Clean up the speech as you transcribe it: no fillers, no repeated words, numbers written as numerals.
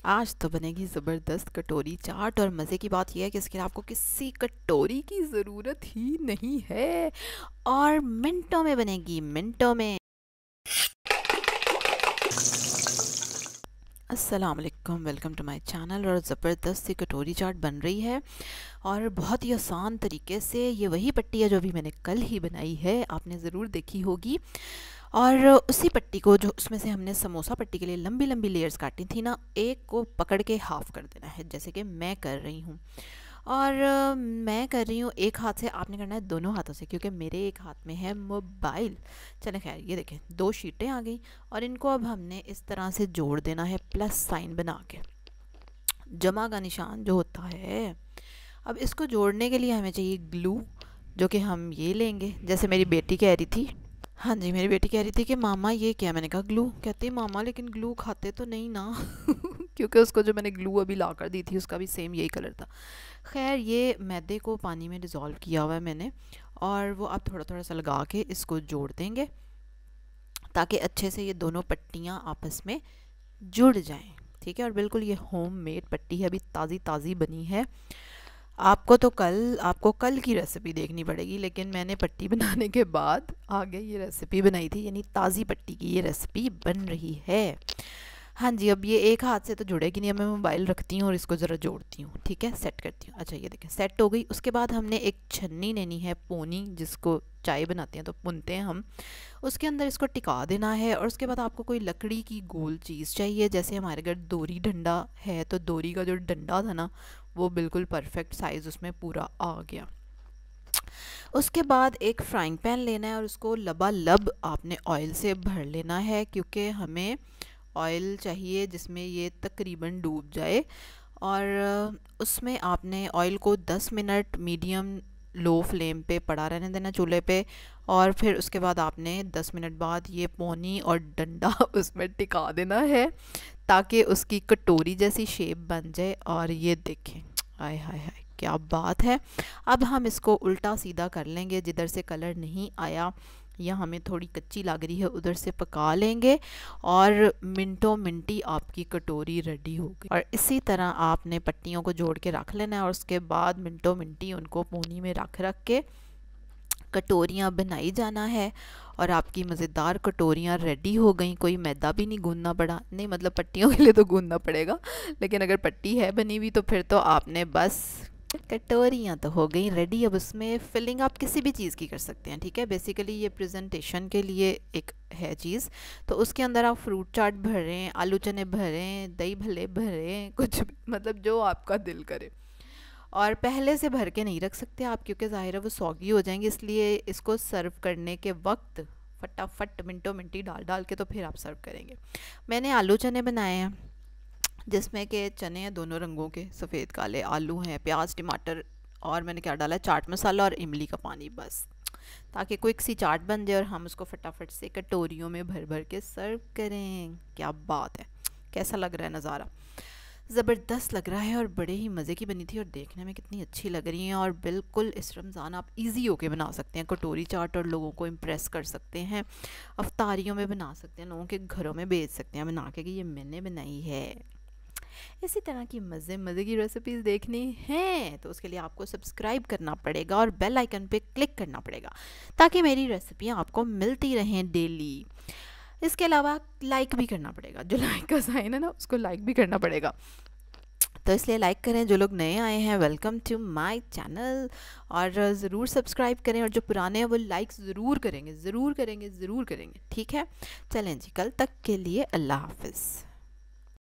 आज तो बनेगी ज़बरदस्त कटोरी चाट। और मज़े की बात यह है कि इसके लिए आपको किसी कटोरी की ज़रूरत ही नहीं है और मिनटों में बनेगी, मिनटों में। अस्सलाम वालेकुम, वेलकम टू माय चैनल। और ज़बरदस्त सी कटोरी चाट बन रही है और बहुत ही आसान तरीके से। ये वही पट्टी है जो अभी मैंने कल ही बनाई है, आपने ज़रूर देखी होगी। और उसी पट्टी को, जो उसमें से हमने समोसा पट्टी के लिए लंबी लंबी लेयर्स काटी थी ना, एक को पकड़ के हाफ़ कर देना है, जैसे कि मैं कर रही हूँ। और मैं कर रही हूँ एक हाथ से, आपने करना है दोनों हाथों से, क्योंकि मेरे एक हाथ में है मोबाइल। चलें खैर, ये देखें 2 शीटें आ गई और इनको अब हमने इस तरह से जोड़ देना है, प्लस साइन बना के, जमा का निशान जो होता है। अब इसको जोड़ने के लिए हमें चाहिए ग्लू, जो कि हम ये लेंगे। जैसे मेरी बेटी कह रही थी, हाँ जी, मेरी बेटी कह रही थी कि मामा ये क्या, मैंने कहा ग्लू। कहती मामा लेकिन ग्लू खाते तो नहीं ना क्योंकि उसको जो मैंने ग्लू अभी ला कर दी थी उसका भी सेम यही कलर था। खैर, ये मैदे को पानी में डिज़ोल्व किया हुआ है मैंने, और वो आप थोड़ा थोड़ा सा लगा के इसको जोड़ देंगे ताकि अच्छे से ये दोनों पट्टियाँ आपस में जुड़ जाएं। ठीक है, और बिल्कुल ये होम मेड पट्टी है, अभी ताज़ी ताज़ी बनी है। आपको कल की रेसिपी देखनी पड़ेगी, लेकिन मैंने पट्टी बनाने के बाद आगे ये रेसिपी बनाई थी, यानी ताज़ी पट्टी की ये रेसिपी बन रही है। हाँ जी, अब ये एक हाथ से तो जुड़ेगी नहीं, अब मैं मोबाइल रखती हूँ और इसको ज़रा जोड़ती हूँ। ठीक है, सेट करती हूँ। अच्छा, ये देखें सेट हो गई। उसके बाद हमने एक छन्नी लेनी है, पोनी, जिसको चाय बनाते हैं तो पुनते हैं हम, उसके अंदर इसको टिका देना है। और उसके बाद आपको कोई लकड़ी की गोल चीज़ चाहिए। जैसे हमारे घर दोरी डंडा है, तो दोरी का जो डंडा था ना, वो बिल्कुल परफेक्ट साइज़ उसमें पूरा आ गया। उसके बाद एक फ्राइंग पैन लेना है और उसको लबालब आपने ऑयल से भर लेना है, क्योंकि हमें ऑयल चाहिए जिसमें ये तकरीबन डूब जाए। और उसमें आपने ऑयल को 10 मिनट मीडियम लो फ्लेम पे पड़ा रहने देना चूल्हे पे। और फिर उसके बाद आपने 10 मिनट बाद ये पोनी और डंडा उसमें टिका देना है ताकि उसकी कटोरी जैसी शेप बन जाए। और ये देखें, हाय हाय हाय, क्या बात है। अब हम इसको उल्टा सीधा कर लेंगे, जिधर से कलर नहीं आया या हमें थोड़ी कच्ची लग रही है उधर से पका लेंगे और मिनटों मिनटी आपकी कटोरी रेडी हो गई। और इसी तरह आपने पट्टियों को जोड़ के रख लेना है और उसके बाद मिनटों मिनटी उनको पोनी में रख के कटोरियाँ बनाई जाना है। और आपकी मज़ेदार कटोरियाँ रेडी हो गई। कोई मैदा भी नहीं गूंदना पड़ा, नहीं मतलब पट्टियों के लिए तो गूंदना पड़ेगा, लेकिन अगर पट्टी है बनी हुई तो फिर तो आपने बस, कटोरियाँ तो हो गई रेडी। अब उसमें फिलिंग आप किसी भी चीज़ की कर सकते हैं। ठीक है, बेसिकली ये प्रेजेंटेशन के लिए एक है चीज़, तो उसके अंदर आप फ्रूट चाट भरें, आलू चने भरें, दही भल्ले भरें, कुछ मतलब जो आपका दिल करे। और पहले से भर के नहीं रख सकते आप, क्योंकि ज़ाहिर है वो सौगी हो जाएंगे, इसलिए इसको सर्व करने के वक्त फटाफट मिनटों मिनटी डाल डाल के तो फिर आप सर्व करेंगे। मैंने आलू चने बनाए हैं, जिसमें के चने हैं दोनों रंगों के, सफ़ेद काले, आलू हैं, प्याज टमाटर, और मैंने क्या डाला है, चाट मसाला और इमली का पानी, बस, ताकि क्विक सी चाट बन जाए और हम उसको फटाफट से कटोरियों में भर भर के सर्व करें। क्या बात है, कैसा लग रहा है नज़ारा, ज़बरदस्त लग रहा है और बड़े ही मज़े की बनी थी और देखने में कितनी अच्छी लग रही हैं। और बिल्कुल इस रमज़ान आप इजी होके बना सकते हैं कटोरी चाट और लोगों को इम्प्रेस कर सकते हैं। अफ्तारियों में बना सकते हैं, लोगों के घरों में भेज सकते हैं बना के कि ये मैंने बनाई है। इसी तरह की मज़े मज़े की रेसिपीज़ देखनी हैं तो उसके लिए आपको सब्सक्राइब करना पड़ेगा और बेल आइकन पे क्लिक करना पड़ेगा, ताकि मेरी रेसिपियाँ आपको मिलती रहें डेली। इसके अलावा लाइक भी करना पड़ेगा, जो लाइक का साइन है ना उसको लाइक भी करना पड़ेगा, तो इसलिए लाइक करें। जो लोग नए आए हैं, वेलकम टू माय चैनल, और ज़रूर सब्सक्राइब करें। और जो पुराने हैं वो लाइक ज़रूर करेंगे, ज़रूर करेंगे, ज़रूर करेंगे। ठीक है, चलें जी, कल तक के लिए अल्लाह हाफ़िज़।